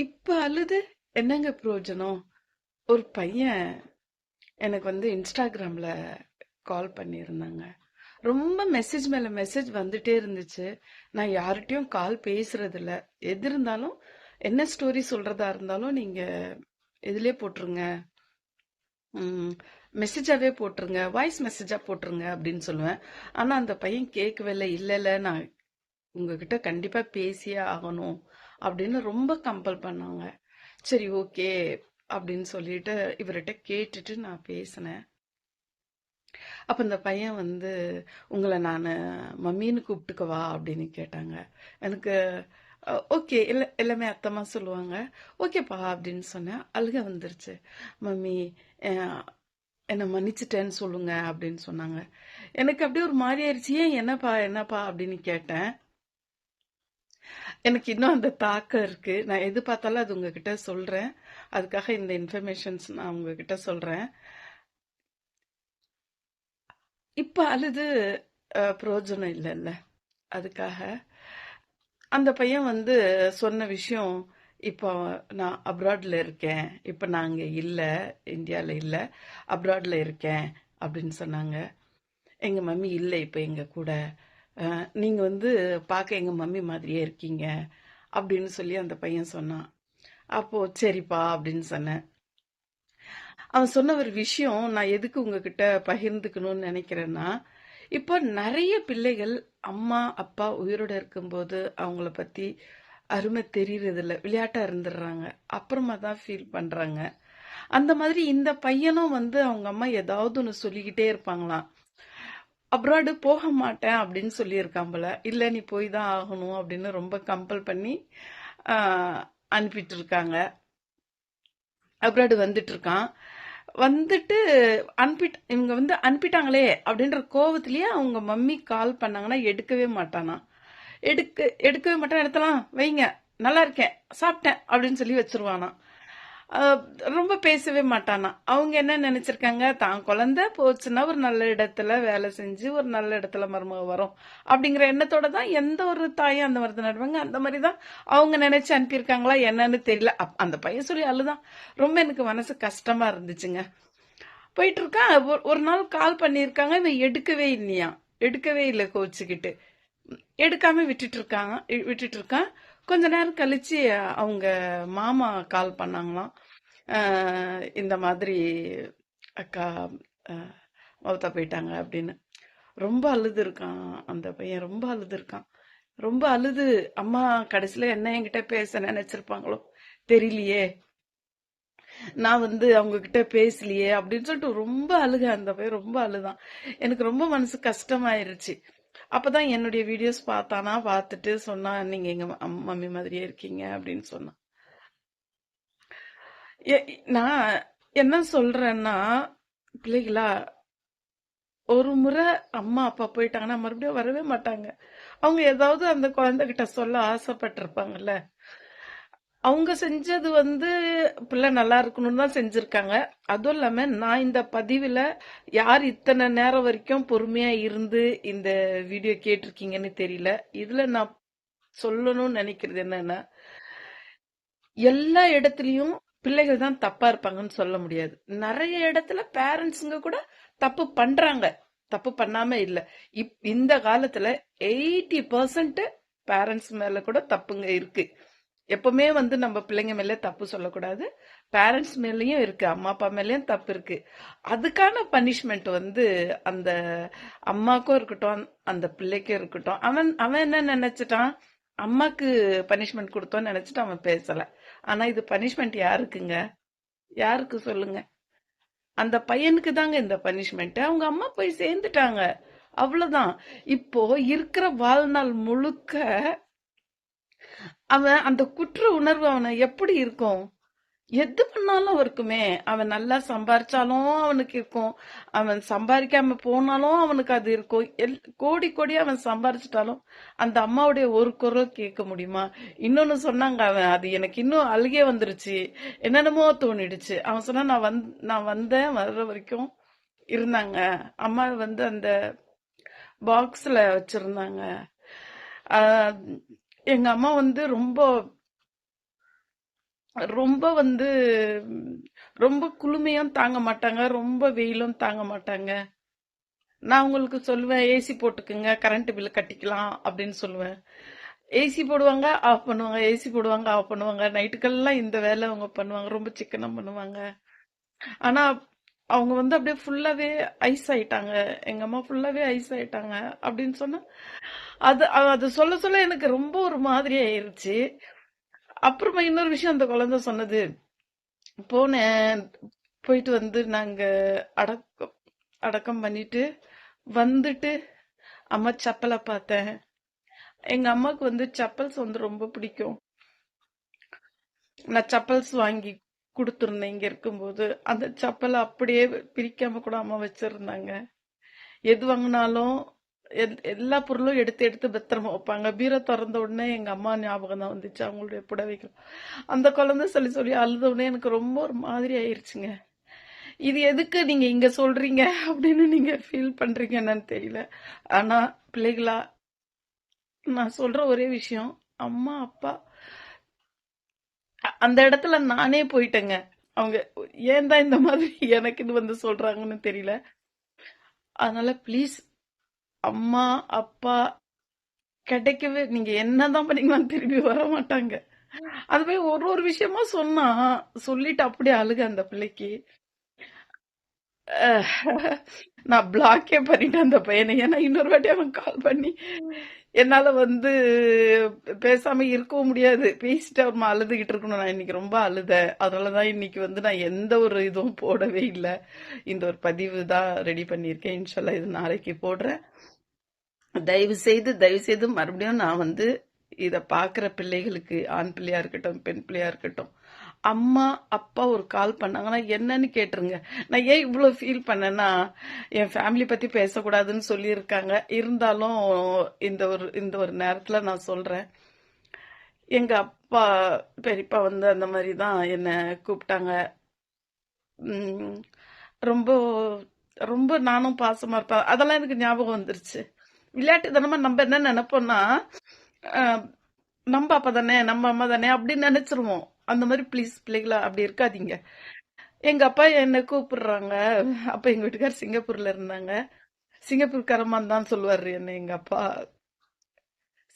இப்ப அழுது என்னங்க பிரயோஜனம்? ஒரு பையன் எனக்கு இன்ஸ்டாகிராம்ல கால் பண்ணியிருந்தாங்க. ரொம்ப மெசேஜ் மேல மெசேஜ் வந்துட்டே இருந்துச்சு. நான் யார்கிட்டயும் கால் பேசுறது இல்ல. எது இருந்தாலும் என்ன ஸ்டோரி சொல்றதா இருந்தாலும் நீங்க இதுலயே போட்டுருங்க. மெசேஜாவே போட்டுருங்க. வாய்ஸ் மெசேஜா போட்டுருங்க அப்படின்னு சொல்லுவேன். ஆனா அந்த பையன் கேட்கவே இல்ல. இல்ல இல்ல நான் உங்ககிட்ட கண்டிப்பா பேசியே ஆகணும் அப்படின்னு ரொம்ப கம்பல் பண்ணாங்க. சரி ஓகே அப்படின்னு சொல்லிட்டு இவர்கிட்ட கேட்டுட்டு நான் பேசினேன். அப்ப இந்த பையன் உங்களை நான் மம்மின்னு கூப்பிட்டுக்கவா அப்படின்னு கேட்டாங்க. எனக்கு ஓகே எல்லாமே அத்தமா சொல்லுவாங்க. ஓகேப்பா அப்படின்னு சொன்னேன். அழுக வந்துருச்சு. மம்மி அஹ், என்னை மன்னிச்சிட்டேன்னு சொல்லுங்க அப்படின்னு சொன்னாங்க. எனக்கு அப்படியே ஒரு மாதிரி ஆயிடுச்சு. ஏன் என்னப்பா என்னப்பா அப்படின்னு கேட்டேன். எனக்கு இன்னும் அந்த தாக்கம் இருக்கு. நான் எது பார்த்தாலும் அது உங்ககிட்ட சொல்றேன். அதுக்காக இந்த இன்ஃபர்மேஷன்ஸ் நான் உங்ககிட்ட சொல்றேன். இப்ப அழுது பிரயோஜனம் இல்லைல்ல. அதுக்காக அந்த பையன் சொன்ன விஷயம், இப்போ நான் அப்ராட்ல இருக்கேன். இப்ப நான் அங்க இல்ல, இந்தியால இல்ல, அப்ராட்ல இருக்கேன் அப்படின்னு சொன்னாங்க. எங்க மம்மி இல்ல இப்ப எங்க கூட. நீங்க பார்க்க எங்க மம்மி மாதிரியே இருக்கீங்க அப்படின்னு சொல்லி அந்த பையன் சொன்னான். அப்போ சரிப்பா அப்படின்னு சொன்னேன். அவன் சொன்ன ஒரு விஷயம் நான் எதுக்கு உங்ககிட்ட பகிர்ந்துக்கணும்னு நினைக்கிறேன்னா, இப்போ நிறைய பிள்ளைகள் அம்மா அப்பா உயிரோட இருக்கும்போது அவங்கள பத்தி அருமை தெரியறது இல்ல, விளையாட்டா இருந்துடுறாங்க, அப்புறமா தான் ஃபீல் பண்றாங்க. அந்த மாதிரி இந்த பையனும் அவங்க அம்மா ஏதாவது ஒன்று சொல்லிக்கிட்டே இருப்பாங்களாம். அப்ராடு போக மாட்டேன் அப்படின்னு சொல்லியிருக்கான் போல. இல்ல நீ போய் தான் ஆகணும் அப்படின்னு ரொம்ப கம்பல் பண்ணி ஆஹ், அனுப்பிட்டு இருக்காங்க. அப்ராடு வந்துட்டு இருக்கான். வந்துட்டு இவங்க அனுப்பிட்டாங்களே அப்படின்ற கோவத்திலேயே அவங்க மம்மி கால் பண்ணாங்கன்னா எடுக்கவே மாட்டானா. எடுக்கவே மாட்டான். எடுத்தலாம் வைங்க, நல்லா இருக்கேன், சாப்பிட்டேன் அப்படின்னு சொல்லி வச்சிருவானா. அஹ் ரொம்ப பேசவே மாட்டானா. அவங்க என்ன நினைச்சிருக்காங்க, தான் குழந்தை போச்சுன்னா ஒரு நல்ல இடத்துல வேலை செஞ்சு ஒரு நல்ல இடத்துல மருமக வரும் அப்படிங்கிற எண்ணத்தோட தான் எந்த ஒரு தாயும் அந்த மாதிரி தான் நடுவாங்க. அந்த மாதிரி தான் அவங்க நினைச்சு அனுப்பியிருக்காங்களா என்னன்னு தெரியல. அந்த பையன் சொல்லி அழுதான். ரொம்ப எனக்கு மனசு கஷ்டமா இருந்துச்சுங்க. போயிட்டு இருக்கான். ஒரு நாள் கால் பண்ணியிருக்காங்க, இவன் எடுக்கவே இல்லையா. எடுக்கவே இல்லை கோச்சுக்கிட்டு. எடுக்காம விட்டுட்டு இருக்கான். கொஞ்ச நேரம் கழிச்சு அவங்க மாமா கால் பண்ணாங்களாம். இந்த மாதிரி அக்கா அஹ், மௌத்தா போயிட்டாங்க அப்படின்னு. ரொம்ப அழுது இருக்கான் அந்த பையன். ரொம்ப அழுது இருக்கான். ரொம்ப அழுது அம்மா கடைசியில என்ன என்கிட்ட பேச நினைச்சிருப்பாங்களோ தெரியலையே, நான் அவங்க கிட்ட பேசலையே அப்படின்னு சொல்லிட்டு ரொம்ப அழுக. அந்த பையன் ரொம்ப அழுதான். எனக்கு ரொம்ப மனசு கஷ்டமாயிருச்சு. அப்பதான் என்னுடைய வீடியோஸ் பார்த்தானா, பார்த்துட்டு சொன்னா நீங்க எங்க மம்மி மாதிரியே இருக்கீங்க அப்படின்னு சொன்னான். நான் என்ன சொல்றேன்னா, பிள்ளைகளா, ஒரு முறை அம்மா அப்பா போயிட்டாங்கன்னா மறுபடியும் வரவே மாட்டாங்க. அவங்க ஏதாவது அந்த குழந்தைகிட்ட சொல்ல ஆசைப்பட்டிருப்பாங்கல்ல. அவங்க செஞ்சது பிள்ளை நல்லா இருக்கணும்னு தான் செஞ்சிருக்காங்க. அதுவும் இல்லாம நான் இந்த பதிவுல யார் இத்தனை நேரம் வரைக்கும் பொறுமையா இருந்து இந்த வீடியோ கேட்டிருக்கீங்கன்னு தெரியல. இதுல நான் சொல்லணும்னு நினைக்கிறது என்னன்னா, எல்லா இடத்துலயும் பிள்ளைகள் தான் தப்பா இருப்பாங்கன்னு சொல்ல முடியாது. நிறைய இடத்துல பேரண்ட்ஸுங்க கூட தப்பு பண்றாங்க. தப்பு பண்ணாம இல்ல. இந்த காலத்துல 80% பேரண்ட்ஸ் மேல கூட தப்புங்க இருக்கு. எப்பவுமே நம்ம பிள்ளைங்க மேல தப்பு சொல்லக்கூடாது. பேரண்ட்ஸ் மேலயும் இருக்கு, அம்மா அப்பா மேலயும் தப்பு இருக்கு. அதுக்கான பனிஷ்மெண்ட் அந்த அம்மாக்கும் இருக்கட்டும், அந்த பிள்ளைக்கும் இருக்கட்டும். அவன் அவன் என்ன நினைச்சிட்டான், அம்மாக்கு பனிஷ்மெண்ட் கொடுத்தோன்னு நினைச்சிட்டு அவன் பேசல. ஆனா இது பனிஷ்மெண்ட் யாருக்குங்க? யாருக்கு சொல்லுங்க? அந்த பையனுக்கு தாங்க இந்த பனிஷ்மெண்ட். அவங்க அம்மா போய் சேர்ந்துட்டாங்க, அவ்வளவுதான். இப்போ இருக்கிற வாழ்நாள் முழுக்க அவன் அந்த குற்ற உணர்வு அவனை எப்படி இருக்கும்? எது பண்ணாலும் இருக்குமே. அவன் நல்லா சம்பாரிச்சாலும் அவனுக்கு இருக்கும். அவன் சம்பாதிக்காம போனாலும் அவனுக்கு அது இருக்கும். கோடி கோடியா அவன் சம்பாரிச்சிட்டாலும் அந்த அம்மாவுடைய ஒரு குரல் கேட்க முடியுமா? இன்னொன்னு சொன்னாங்க. அவன் அது எனக்கு இன்னும் அழுகே வந்துருச்சு. என்னென்னமோ தோணிடுச்சு. அவன் சொன்னா, நான் வந்தேன், வர்ற வரைக்கும் இருந்தாங்க. அம்மா அந்த பாக்ஸ்ல வச்சிருந்தாங்க. ஆஹ் எங்க அம்மா ரொம்ப ரொம்ப வந்து ம், ரொம்ப குளுமையும் தாங்க மாட்டாங்க, ரொம்ப வெயிலும் தாங்க மாட்டாங்க. நான் உங்களுக்கு சொல்லுவேன், ஏசி போட்டுக்குங்க, கரண்ட் பில் கட்டிக்கலாம் அப்படின்னு சொல்லுவேன். ஏசி போடுவாங்க, ஆஃப் பண்ணுவாங்க, ஏசி போடுவாங்க, ஆஃப் பண்ணுவாங்க. நைட்டுக்கெல்லாம் இந்த வேலை அவங்க பண்ணுவாங்க. ரொம்ப சிக்கனம் பண்ணுவாங்க. ஆனா அவங்க வந்து அப்படியே ஃபுல்லாவே ஐஸ் ஆயிட்டாங்க. எங்க அம்மா ஃபுல்லாவே ஐஸ் ஆயிட்டாங்க அப்படின்னு சொன்னா, அது சொல்ல சொல்ல எனக்கு ரொம்ப ஒரு மாதிரி ஆயிருச்சு. அப்புறமா இன்னொரு விஷயம் அந்த குழந்தை சொன்னது, போனேன், போயிட்டு வந்து நாங்க அடக்கம் அடக்கம் பண்ணிட்டு வந்துட்டு அம்மா செப்பலை பார்த்தேன். எங்க அம்மாக்கு வந்து செப்பல்ஸ் வந்து ரொம்ப பிடிக்கும். நான் செப்பல்ஸ் வாங்கி கொடுத்துருந்தேன் இங்க இருக்கும்போது. அந்த செப்பலை அப்படியே பிரிக்காம கூட அம்மா வச்சிருந்தாங்க. எது வாங்கினாலும் எல்லா பொருளும் எடுத்து எடுத்து பத்திரமா வைப்பாங்க. பீரோ திறந்த உடனே எங்க அம்மா ஞாபகம் தான் வந்துச்சு, அவங்களுடைய புடவைகள். அந்த குழந்தை சொல்லி சொல்லி அழுத உடனே எனக்கு ரொம்ப ஒரு மாதிரி ஆயிருச்சுங்க. இது எதுக்கு நீங்க இங்க சொல்றீங்க அப்படின்னு நீங்க ஃபீல் பண்றீங்க என்னன்னு தெரியல. ஆனா பிள்ளைகளா, நான் சொல்ற ஒரே விஷயம், அம்மா அப்பா அந்த இடத்துல நானே போயிட்டேங்க. அவங்க ஏன் தான் இந்த மாதிரி எனக்கு இது வந்து சொல்றாங்கன்னு தெரியல. அதனால ப்ளீஸ், அம்மா அப்பா கிடைக்கவே நீங்க என்னதான் பண்ணீங்களான்னு திரும்பி வர மாட்டாங்க. அது போய் ஒரு ஒரு விஷயமா சொன்னா சொல்லிட்டு அப்படியே அழுக அந்த பிள்ளைக்கு. நான் பிளாக்கே பண்ணிட்டேன் அந்த பையனை. ஏன்னா இன்னொரு வாட்டி அவன் கால் பண்ணி என்னால வந்து பேசாம இருக்கவும் முடியாது. பேசிட்டு அவன் அழுதுகிட்டு இருக்கணும். நான் இன்னைக்கு ரொம்ப அழுதேன். அதனாலதான் இன்னைக்கு வந்து நான் எந்த ஒரு இதுவும் போடவே இல்லை. இந்த ஒரு பதிவு தான் ரெடி பண்ணியிருக்கேன். இன்ஷால்லா இது நாளைக்கு போடுறேன். தயவு செய்து மறுபடியும் நான் வந்து இத பாக்குற பிள்ளைகளுக்கு, ஆண் பிள்ளையா இருக்கட்டும், பெண் பிள்ளையா இருக்கட்டும், அம்மா அப்பா ஒரு கால் பண்ணாங்கன்னா என்னன்னு கேட்டுருங்க. நான் ஏன் இவ்வளவு ஃபீல் பண்ணேன்னா, என் ஃபேமிலி பத்தி பேசக்கூடாதுன்னு சொல்லியிருக்காங்க. இருந்தாலும் இந்த ஒரு நேரத்துல நான் சொல்றேன். எங்க அப்பா பெரியப்பா வந்து அந்த மாதிரி தான் என்ன கூப்பிட்டாங்க. உம் ரொம்ப ரொம்ப நானும் பாசமா இருப்பேன். அதெல்லாம் எனக்கு ஞாபகம் வந்துருச்சு. விளையாட்டுத்தனமா நம்ம என்ன நினைப்போம்னா, அஹ், நம்ம அப்பா தானே, நம்ம அம்மா தானே அப்படின்னு நினைச்சிருவோம். அந்த மாதிரி ப்ளீஸ் பிள்ளைகளா அப்படி இருக்காதீங்க. எங்க அப்பா என்ன கூப்பிடுறாங்க. அப்ப எங்க வீட்டுக்கார் சிங்கப்பூர்ல இருந்தாங்க. சிங்கப்பூர்காரம்மான்னு தான் சொல்லுவாரு என்ன எங்க அப்பா.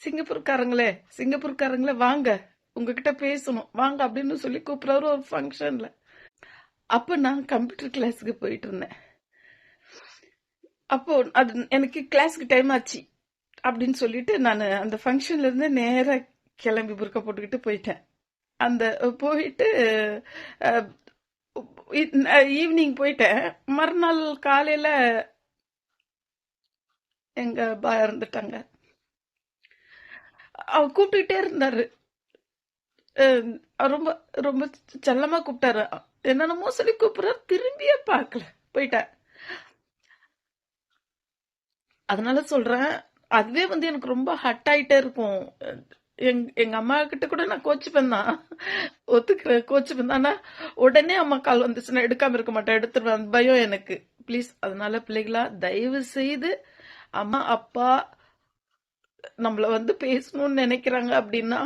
சிங்கப்பூர்காரங்களே, சிங்கப்பூர்காரங்களே வாங்க, உங்ககிட்ட பேசணும் வாங்க அப்படின்னு சொல்லி கூப்பிடுறாரு ஒரு ஃபங்க்ஷன்ல. அப்ப நான் கம்ப்யூட்டர் கிளாஸுக்கு போயிட்டு இருந்தேன். அப்போ அது எனக்கு கிளாஸ்க்கு டைம் ஆச்சு அப்படின்னு சொல்லிட்டு நான் அந்த ஃபங்க்ஷன்ல இருந்து நேரா கிளம்பி புர்க்கா போட்டுக்கிட்டு போயிட்டேன். அந்த போயிட்டு ஈவினிங் போயிட்டேன். மறுநாள் காலையில எங்க அப்பா இறந்துட்டாங்க. அவர் கூப்பிட்டுக்கிட்டே இருந்தாரு. ரொம்ப ரொம்ப செல்லமா கூப்பிட்டாரு. என்னென்னமோ சொல்லி கூப்பிடுறாரு, திரும்பியே பார்க்கல, போயிட்டேன். அதனால சொல்றேன், அதுவே வந்து எனக்கு ரொம்ப ஹட் ஆயிட்டே இருக்கும். எங்க அம்மா கிட்ட கூட நான் கோச்சுப்பேன் தான், ஒத்துக்கிறேன், கோச்சுப்பேன் தான். ஆனா உடனே அம்மா கால் வந்துச்சுன்னா எடுக்காம இருக்க மாட்டேன், எடுத்துருவேன். அந்த பயம் எனக்கு. ப்ளீஸ், அதனால பிள்ளைகளா தயவு செய்து அம்மா அப்பா நம்மள வந்து பேசணும்னு நினைக்கிறாங்க அப்படின்னா,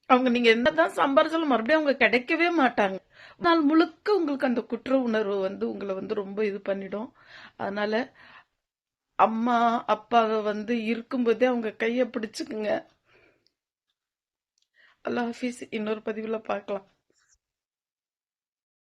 அவங்க நீங்க என்னதான் சம்பாரிச்சாலும் மறுபடியும் அவங்க கிடைக்கவே மாட்டாங்க. நாள் முழுக்க உங்களுக்கு அந்த குற்ற உணர்வு வந்து உங்களை வந்து ரொம்ப இது பண்ணிடும். அதனால அம்மா அப்பாவை வந்து இருக்கும்போதே அவங்க கைய பிடிச்சுக்குங்க. அல்லாஹ் ஹாஃபிஸ். இன்னொரு பதிவுல பார்க்கலாம்.